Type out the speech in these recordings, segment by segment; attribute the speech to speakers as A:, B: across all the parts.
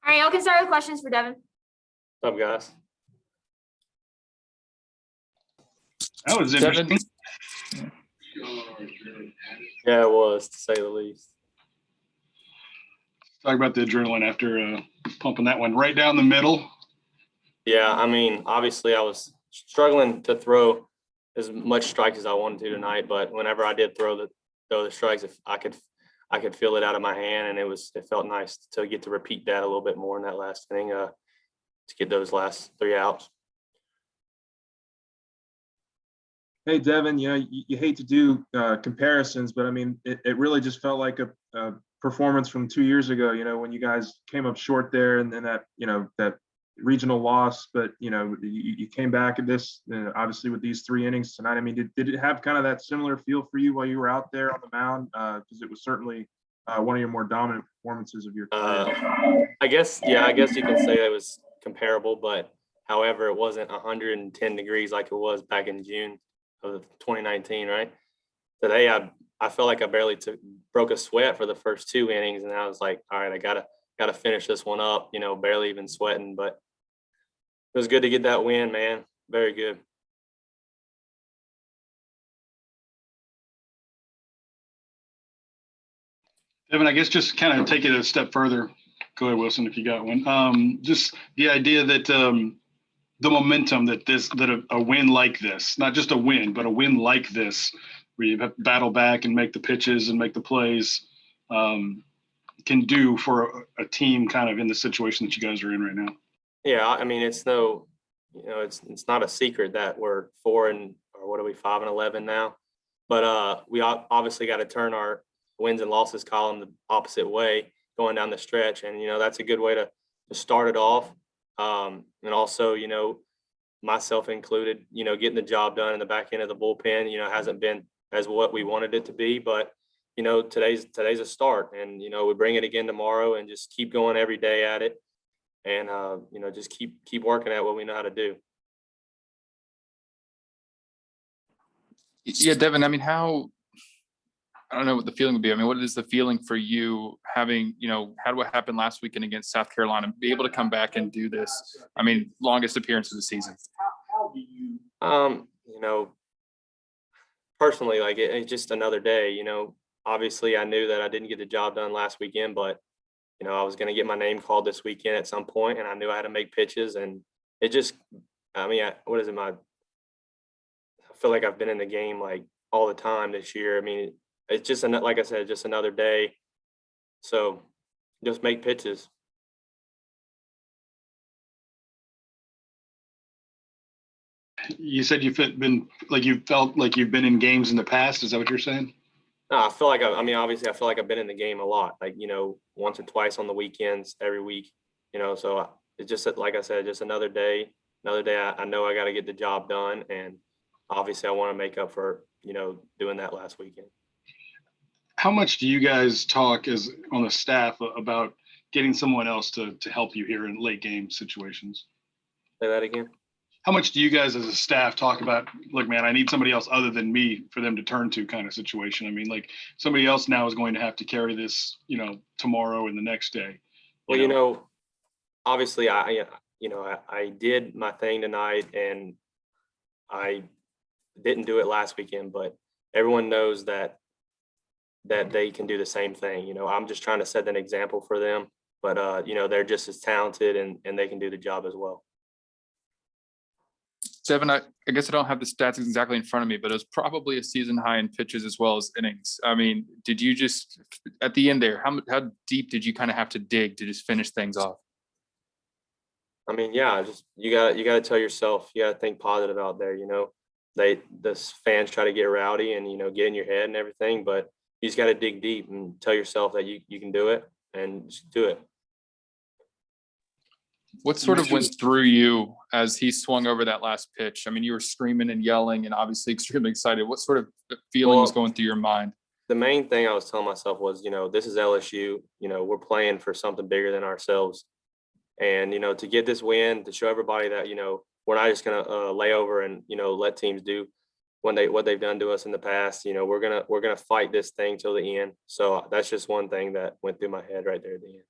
A: All right, y'all can start with questions for Devon.
B: What's up, guys?
C: That was interesting.
B: Yeah, it was, to say the least.
C: Talk about the adrenaline after pumping that one right down the middle.
B: Yeah, I mean, obviously I was struggling to throw as much strikes as I wanted to tonight, but whenever I did throw the strikes, if I could feel it out of my hand, and it felt nice to get to repeat that a little bit more in that last inning to get those last 3 outs.
D: Hey, Devon, you hate to do comparisons, but I mean, it really just felt like a performance from 2 years ago, when you guys came up short there and then that regional loss, but, you came back at this, obviously with these 3 innings tonight. I mean, did it have kind of that similar feel for you while you were out there on the mound? Because it was certainly one of your more dominant performances of your career.
B: I guess you can say it was comparable, but however, it wasn't 110 degrees like it was back in June of 2019, right? Today, I felt like I barely broke a sweat for the first 2 innings, and I was like, all right, I gotta finish this one up, barely even sweating, but it was good to get that win, man. Very good.
C: Devin, I guess just kind of take it a step further. Go ahead, Wilson, if you got one. Just the idea that the momentum that a win like this, not just a win, but a win like this, where you have to battle back and make the pitches and make the plays, can do for a team kind of in the situation that you guys are in right now.
B: Yeah, I mean, it's not a secret that we're 5-11 now, but we obviously got to turn our wins and losses column the opposite way going down the stretch, and that's a good way to start it off, and also myself included, getting the job done in the back end of the bullpen, hasn't been as what we wanted it to be, but today's a start, and we bring it again tomorrow and just keep going every day at it, and just keep working at what we know how to do.
E: Yeah, Devin, I mean, I don't know what the feeling would be. I mean, what is the feeling for you having, had what happened last weekend against South Carolina, be able to come back and do this? I mean, longest appearance of the season.
B: Personally, like it's just another day, obviously I knew that I didn't get the job done last weekend, but, I was going to get my name called this weekend at some point, and I knew I had to make pitches, and it just, I feel like I've been in the game like all the time this year. I mean, it's just, like I said, just another day. So just make pitches.
C: You said you felt like you've been in games in the past. Is that what you're saying?
B: No, I feel like obviously I feel like I've been in the game a lot, like, once or twice on the weekends, every week, so it's just, like I said, just another day. I know I got to get the job done, and obviously I want to make up for, doing that last weekend.
C: How much do you guys talk as on the staff about getting someone else to help you here in late game situations?
B: Say that again.
C: How much do you guys as a staff talk about, look, man, I need somebody else other than me for them to turn to kind of situation? I mean, like somebody else now is going to have to carry this, tomorrow and the next day.
B: Well, obviously I did my thing tonight, and I didn't do it last weekend, but everyone knows that they can do the same thing. I'm just trying to set an example for them, but they're just as talented, and they can do the job as well.
E: Devin, I guess I don't have the stats exactly in front of me, but it was probably a season high in pitches as well as innings. I mean, did you just at the end there, how deep did you kind of have to dig to just finish things off?
B: I mean, yeah, just you got to tell yourself, you got to think positive out there. The fans try to get rowdy and get in your head and everything, but you just got to dig deep and tell yourself that you can do it, and just do it.
E: What sort of went through you as he swung over that last pitch? I mean, you were screaming and yelling and obviously extremely excited. What sort of feeling was going through your mind?
B: The main thing I was telling myself was, this is LSU. We're playing for something bigger than ourselves. And, to get this win, to show everybody that, we're not just going to lay over and, let teams do what they've done to us in the past. We're going to fight this thing till the end. So that's just one thing that went through my head right there at the end.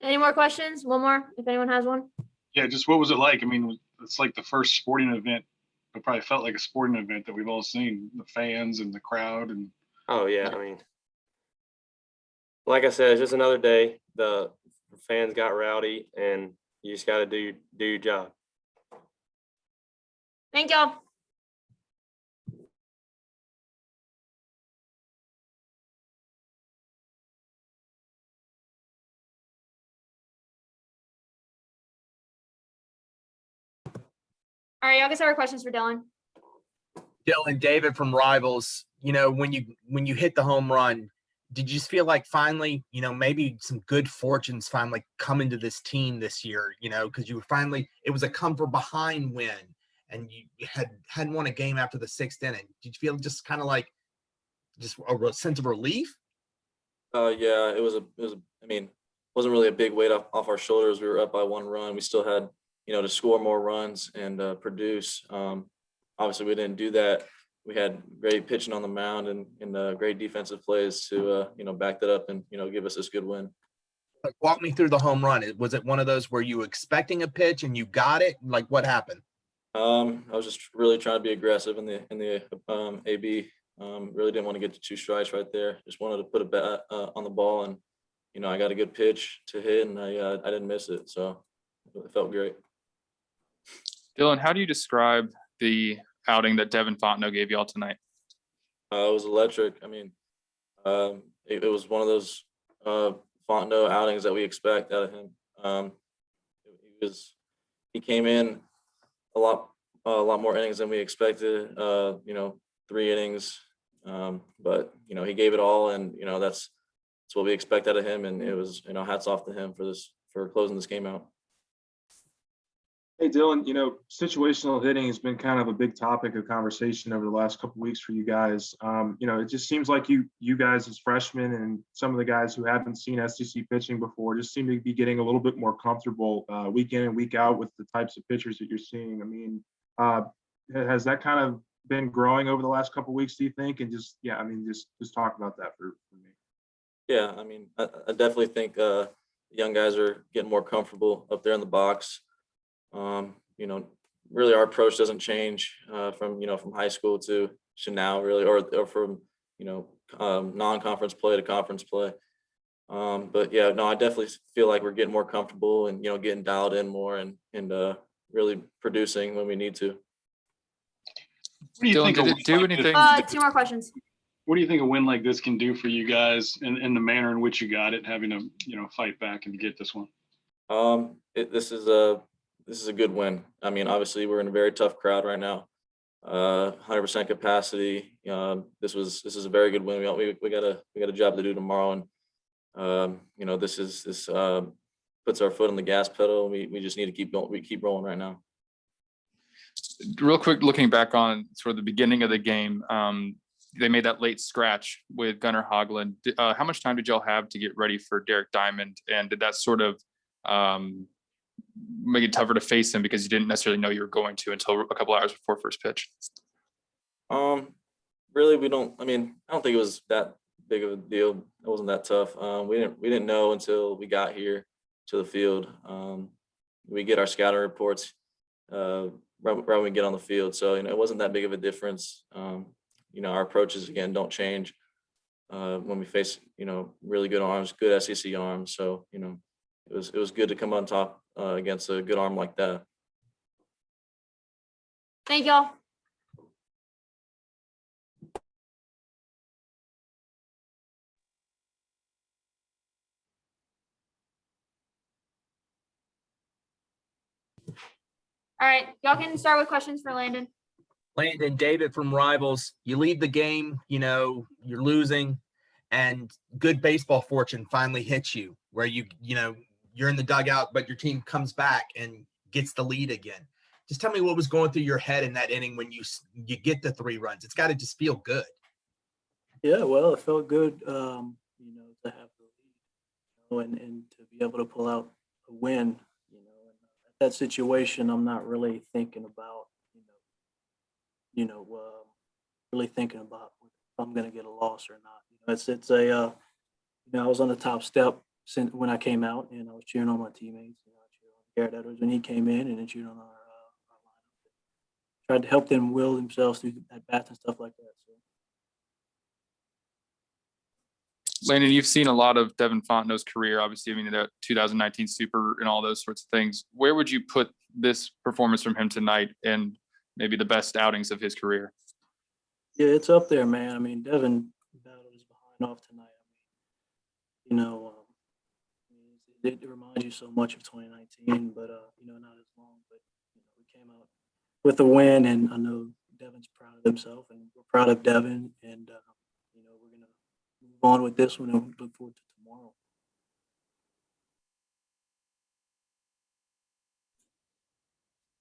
A: Any more questions? One more, if anyone has one.
C: Yeah, just what was it like? I mean, it's like the first sporting event. It probably felt like a sporting event that we've all seen, the fans and the crowd. And
B: Oh yeah, I mean, like I said, it's just another day. The fans got rowdy, and you just got to do your job.
A: Thank y'all. All right, y'all can start with questions for Dylan.
F: Dylan, David from Rivals, when you hit the home run, did you just feel like finally, maybe some good fortunes finally coming to this team this year, because you were finally, it was a come from behind win and you hadn't won a game after the 6th inning. Did you feel just kind of like just a sense of relief?
G: Yeah, it was I mean, wasn't really a big weight off our shoulders. We were up by 1 run. We still had, to score more runs and produce. Obviously we didn't do that. We had great pitching on the mound and great defensive plays to, back that up and, give us this good win.
F: Like, walk me through the home run. Was it one of those where you were expecting a pitch and you got it? Like, what happened?
G: I was just really trying to be aggressive in the AB. Really didn't want to get to 2 strikes right there. Just wanted to put a bat on the ball, and I got a good pitch to hit, and I didn't miss it, so it felt great.
E: Dylan, how do you describe the outing that Devon Fontenot gave y'all tonight?
G: It was electric. I mean, it was one of those Fontenot outings that we expect out of him. He came in a lot more innings than we expected. 3 innings, but he gave it all, and that's what we expect out of him. And it was hats off to him for closing this game out.
D: Hey, Dylan, situational hitting has been kind of a big topic of conversation over the last couple of weeks for you guys. It just seems like you guys as freshmen and some of the guys who haven't seen SEC pitching before just seem to be getting a little bit more comfortable week in and week out with the types of pitchers that you're seeing. I mean, has that kind of been growing over the last couple of weeks, do you think? And just talk about that for me.
G: Yeah, I mean, I definitely think young guys are getting more comfortable up there in the box. Really our approach doesn't change from high school to now, really, or from non-conference play to conference play. But yeah, no, I definitely feel like we're getting more comfortable and getting dialed in more and really producing when we need to.
C: what do you
E: Dylan,
C: think?
E: did it do anything?
A: 2 more questions.
C: What do you think a win like this can do for you guys in the manner in which you got it, having to fight back and get this one?
G: This is a good win. I mean, obviously we're in a very tough crowd right now. 100% capacity. This is a very good win. We got a job to do tomorrow, and this puts our foot on the gas pedal. We just need to keep going. We keep rolling right now.
E: Real quick, looking back on sort of the beginning of the game, they made that late scratch with Gunnar Hoagland. How much time did y'all have to get ready for Derek Diamond? And did that sort of make it tougher to face him because you didn't necessarily know you were going to until a couple hours before first pitch?
G: Really, I don't think it was that big of a deal. It wasn't that tough. We didn't know until we got here to the field. We get our scouting reports right when we get on the field. So, it wasn't that big of a difference. Our approaches, again, don't change when we face, really good arms, good SEC arms. So, it was good to come on top against a good arm like that.
A: Thank y'all. All right, y'all can start with questions for Landon.
F: Landon, David from Rivals, you leave the game, you're losing, and good baseball fortune finally hits you where you're in the dugout, but your team comes back and gets the lead again. Just tell me what was going through your head in that inning when you get the 3 runs. It's got to just feel good.
H: Yeah, well, it felt good, to have the lead, and to be able to pull out a win. At that situation, I'm not really thinking about, really thinking about if I'm going to get a loss or not. I was on the top step when I came out, and I was cheering on my teammates. You know, I cheered on Garrett Edwards when he came in, and then cheered on our lineup. Tried to help them will themselves through at bats and stuff like that. So.
E: Landon, you've seen a lot of Devon Fontenot's career, obviously, I mean, the 2019 Super and all those sorts of things. Where would you put this performance from him tonight and maybe the best outings of his career?
H: Yeah, it's up there, man. I mean, Devon battled his behind off tonight. I mean, you know, it reminds you so much of 2019, but, you know, not as long. But, you know, we came out with a win, and I know Devon's proud of himself, and we're proud of Devon. And, you know, we're going to move on with this one and look forward to tomorrow.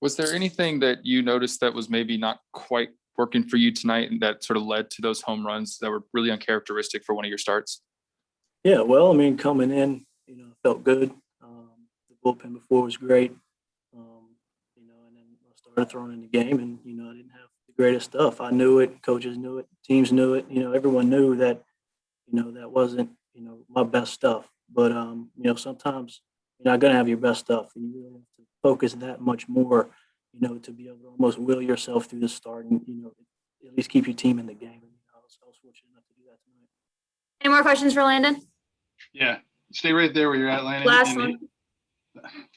E: Was there anything that you noticed that was maybe not quite working for you tonight and that sort of led to those home runs that were really uncharacteristic for one of your starts?
H: Yeah, well, I mean, coming in, you know, felt good. The bullpen before was great. You know, and then I started throwing in the game, and, you know, I didn't have the greatest stuff. I knew it, coaches knew it, teams knew it, you know, everyone knew that, you know, that wasn't, you know, my best stuff. But, you know, sometimes you're not going to have your best stuff, and you really have to focus that much more, you know, to be able to almost will yourself through the start and, you know, at least keep your team in the game. And, you know, I was fortunate enough to do that tonight.
A: Any more questions for Landon?
C: Yeah, stay right there where you're at, Landon.
A: Last
C: And
A: one.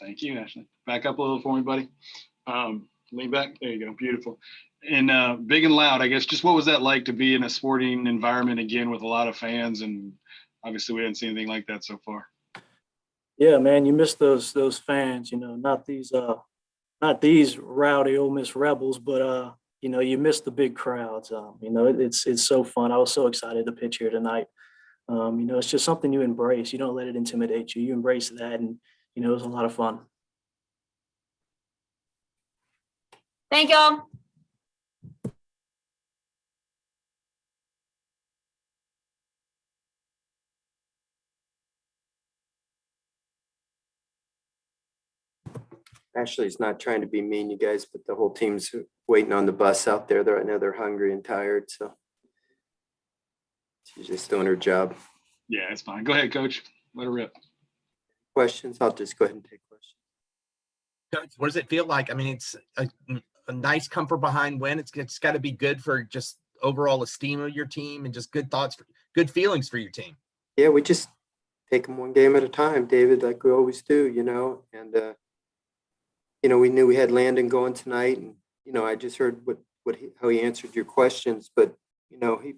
C: thank you, Ashley. Back up a little for me, buddy. Lean back. There you go. Beautiful. And big and loud, I guess. Just what was that like to be in a sporting environment again with a lot of fans? And obviously, we hadn't seen anything like that so far.
H: Yeah, man, you miss those fans. You know, not these rowdy Ole Miss rebels, but you know, you miss the big crowds. You know, it's so fun. I was so excited to pitch here tonight. You know, it's just something you embrace. You don't let it intimidate you. You embrace that, and, you know, it was a lot of fun.
A: Thank y'all.
I: Ashley's not trying to be mean, you guys, but the whole team's waiting on the bus out there. I know they're hungry and tired, so she's just doing her job.
C: Yeah, it's fine. Go ahead, Coach. Let her rip.
I: Questions? I'll just go ahead and take questions.
F: Coach, what does it feel like? I mean, it's a nice comfort behind win. It's got to be good for just overall esteem of your team and just good thoughts, good feelings for your team.
I: Yeah, we just take them one game at a time, David, like we always do, you know, and you know, we knew we had Landon going tonight, and, you know, I just heard how he answered your questions, but, you know, he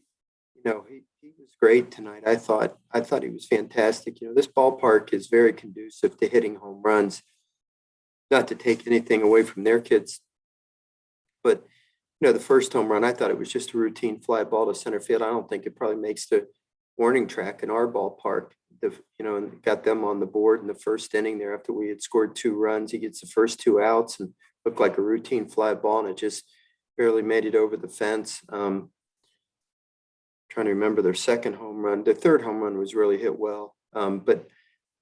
I: was great tonight. I thought he was fantastic. You know, this ballpark is very conducive to hitting home runs. Not to take anything away from their kids, but, you know, the first home run, I thought it was just a routine fly ball to center field. I don't think it probably makes the warning track in our ballpark. You know, and got them on the board in the first inning there after we had scored 2 runs. He gets the first 2 outs and looked like a routine fly ball, and it just barely made it over the fence. Trying to remember their second home run. The third home run was really hit well. But,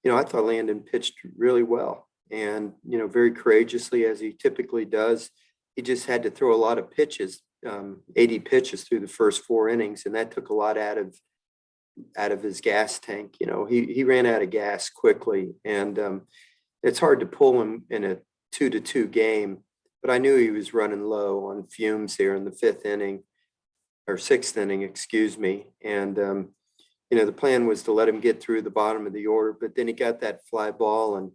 I: you know, I thought Landon pitched really well and, you know, very courageously, as he typically does. He just had to throw a lot of pitches, 80 pitches through the first 4 innings, and that took a lot out of his gas tank. You know, he ran out of gas quickly, and it's hard to pull him in a 2-2 game, but I knew he was running low on fumes there in the 5th inning or 6th inning, excuse me. And, you know, the plan was to let him get through the bottom of the order, but then he got that fly ball, and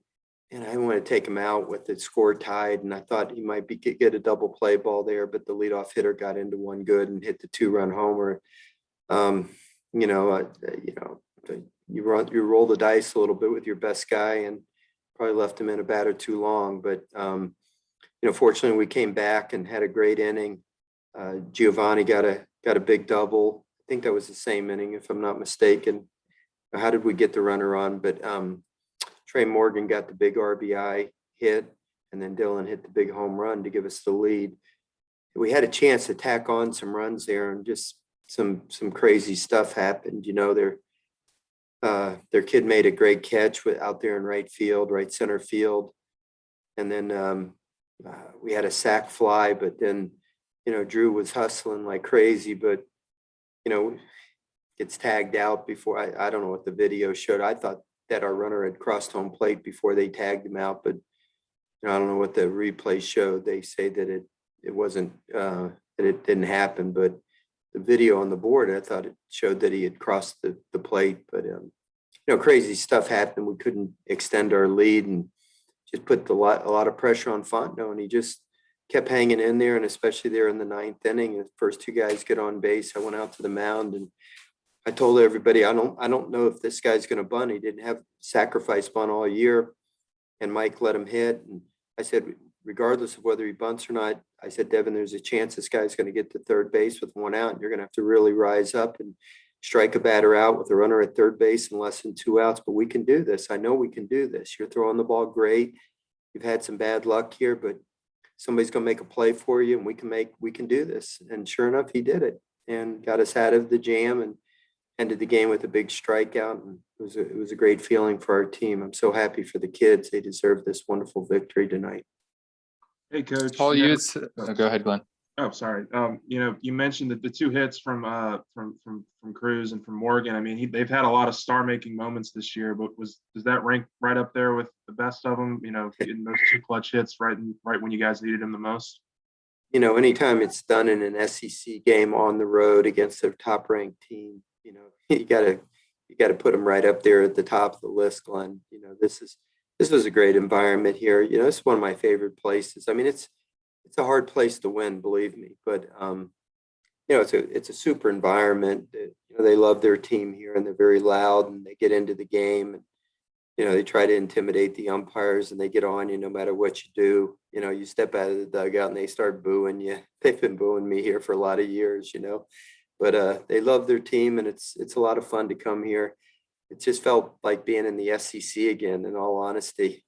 I: I wanted to take him out with the score tied. And I thought he might get a double play ball there, but the leadoff hitter got into one good and hit the 2-run homer. You roll the dice a little bit with your best guy and probably left him in a batter too long. But, you know, fortunately we came back and had a great inning. Giovanni got a big double. I think that was the same inning, if I'm not mistaken. How did we get the runner on? But Trey Morgan got the big RBI hit, and then Dylan hit the big home run to give us the lead. We had a chance to tack on some runs there, and just some crazy stuff happened. You know, their kid made a great catch out there in right center field. And then we had a sac fly, but then, you know, Drew was hustling like crazy, but, you know, gets tagged out before. I don't know what the video showed. I thought that our runner had crossed home plate before they tagged him out, but I don't know what the replay showed. They say that it wasn't, that it didn't happen, but the video on the board, I thought it showed that he had crossed the plate, but crazy stuff happened. We couldn't extend our lead and just put a lot of pressure on Fontenot, and he just kept hanging in there. And especially there in the ninth inning, the first two guys get on base. I went out to the mound and I told everybody, I don't know if this guy's going to bunt. He didn't have sacrifice bunt all year, and Mike let him hit. And I said, regardless of whether he bunts or not, I said, Devon, there's a chance this guy's going to get to third base with one out. And you're going to have to really rise up and strike a batter out with a runner at third base and less than 2 outs. But we can do this. I know we can do this. You're throwing the ball great. You've had some bad luck here, but somebody's going to make a play for you, and we can do this. And sure enough, he did it and got us out of the jam and ended the game with a big strikeout. And it was a great feeling for our team. I'm so happy for the kids. They deserve this wonderful victory tonight.
D: Hey, Coach.
E: Paul, go ahead, Glenn.
D: Oh, sorry. You mentioned that the two hits from Cruz and from Morgan. I mean, they've had a lot of star-making moments this year, but does that rank right up there with the best of them? Getting those two clutch hits right when you guys needed them the most.
I: Anytime it's done in an SEC game on the road against a top-ranked team, you got to put them right up there at the top of the list, Glenn. This was a great environment here. It's one of my favorite places. I mean, it's a hard place to win, believe me, but it's a super environment. They love their team here, and they're very loud, and they get into the game, and they try to intimidate the umpires, and they get on you no matter what you do. You step out of the dugout and they start booing you. They've been booing me here for a lot of years, but they love their team, and it's a lot of fun to come here. It just felt like being in the SEC again, in all honesty,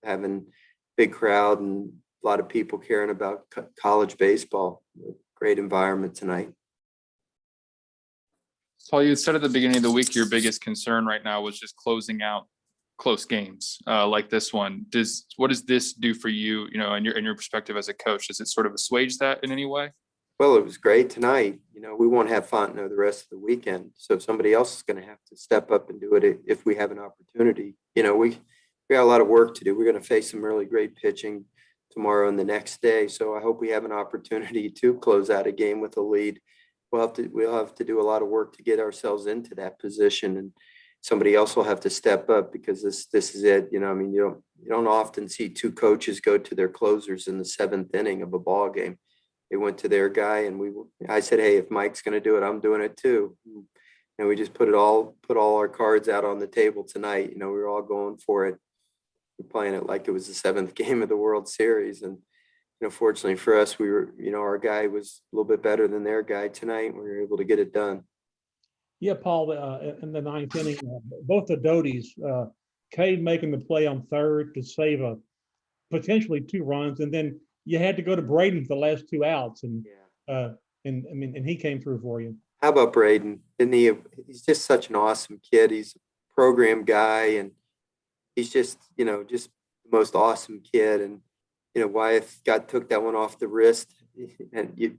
I: having big crowd and a lot of people caring about college baseball. Great environment tonight.
E: Paul, you said at the beginning of the week your biggest concern right now was just closing out close games like this one. What does this do for you, in your perspective as a coach? Does it sort of assuage that in any way?
I: Well, it was great tonight. We won't have Fontenot the rest of the weekend. So if somebody else is going to have to step up and do it if we have an opportunity. We got a lot of work to do. We're going to face some really great pitching tomorrow and the next day. So I hope we have an opportunity to close out a game with a lead. We'll have to do a lot of work to get ourselves into that position, and somebody else will have to step up, because this is it. You don't often see two coaches go to their closers in the seventh inning of a ball game. They went to their guy, and I said, hey, if Mike's going to do it, I'm doing it too. And we just put all our cards out on the table tonight. We were all going for it. We're playing it like it was the seventh game of the World Series. And, fortunately for us, we were, our guy was a little bit better than their guy tonight. We were able to get it done.
J: Yeah, Paul, in the ninth inning, both the Doties, Cade making the play on third to save potentially 2 runs, and then you had to go to Braden for the last 2 outs, and he came through for you.
I: How about Braden? He's just such an awesome kid. He's a program guy, and he's just the most awesome kid. And Wyeth took that one off the wrist, and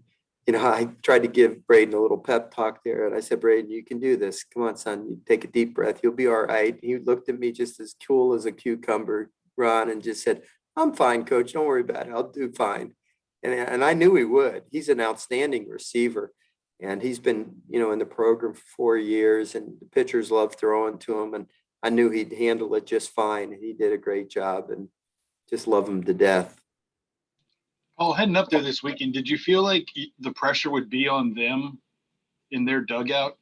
I: I tried to give Braden a little pep talk there, and I said, Braden, you can do this. Come on, son. You take a deep breath. You'll be all right. He looked at me just as cool as a cucumber, Ron, and just said, I'm fine, Coach. Don't worry about it. I'll do fine. And I knew he would. He's an outstanding receiver, and he's been, in the program for 4 years, and the pitchers love throwing to him, and I knew he'd handle it just fine, and he did a great job, and just love him to death.
C: Paul, heading up there this weekend, did you feel like the pressure would be on them in their dugout?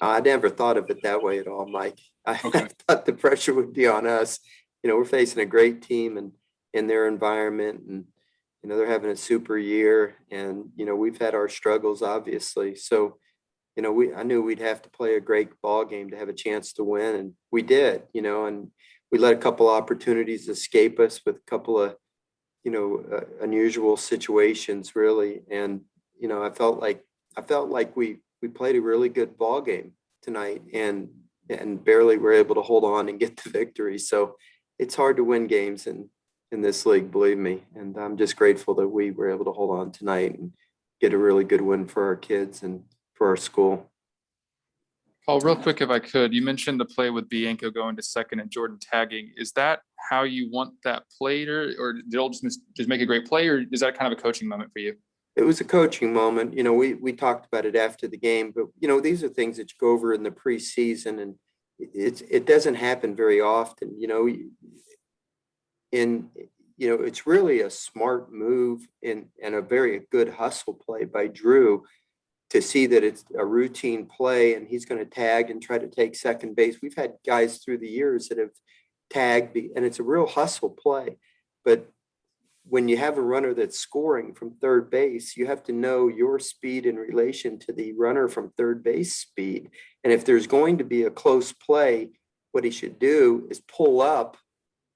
I: I never thought of it that way at all, Mike. I
C: Okay.
I: thought the pressure would be on us. We're facing a great team and in their environment, and they're having a super year, and we've had our struggles, obviously. So I knew we'd have to play a great ball game to have a chance to win, and we did. And we let a couple opportunities escape us with a couple of unusual situations, really. And I felt like we played a really good ball game tonight, and barely were able to hold on and get the victory. So it's hard to win games in this league, believe me. And I'm just grateful that we were able to hold on tonight and get a really good win for our kids and for our school.
E: Paul, real quick, if I could, you mentioned the play with Bianco going to second and Jordan tagging. Is that how you want that played, or did Ole Miss just make a great play, or is that kind of a coaching moment for you?
I: It was a coaching moment. You know, we talked about it after the game, but you know, these are things that you go over in the preseason, and it doesn't happen very often, you know. It's really a smart move and a very good hustle play by Drew to see that it's a routine play and he's going to tag and try to take second base. We've had guys through the years that have tagged, and it's a real hustle play. But when you have a runner that's scoring from third base, you have to know your speed in relation to the runner from third base speed. And if there's going to be a close play, what he should do is pull up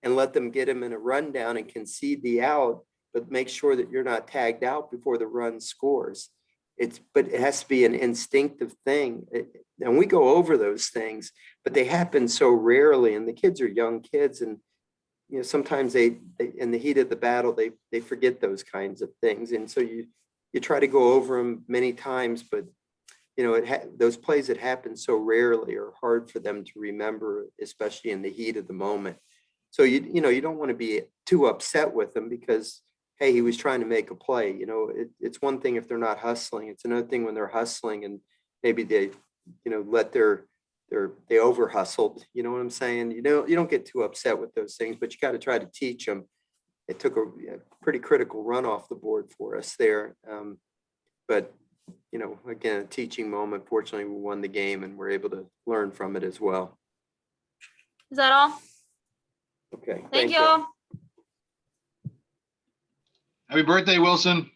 I: and let them get him in a rundown and concede the out, but make sure that you're not tagged out before the run scores. But it has to be an instinctive thing. And we go over those things, but they happen so rarely. And the kids are young kids, and you know, sometimes they in the heat of the battle, they forget those kinds of things. And so you try to go over them many times, but you know, those plays that happen so rarely are hard for them to remember, especially in the heat of the moment. So you know, you don't want to be too upset with them because, hey, he was trying to make a play. You know, it's one thing if they're not hustling. It's another thing when they're hustling and maybe they, you know, they over hustled. You know what I'm saying? You don't get too upset with those things, but you got to try to teach them. It took a pretty critical run off the board for us there. But, you know, again, a teaching moment. Fortunately, we won the game and we're able to learn from it as well.
A: Is that all?
I: Okay.
A: Thank you all.
C: Happy birthday, Wilson.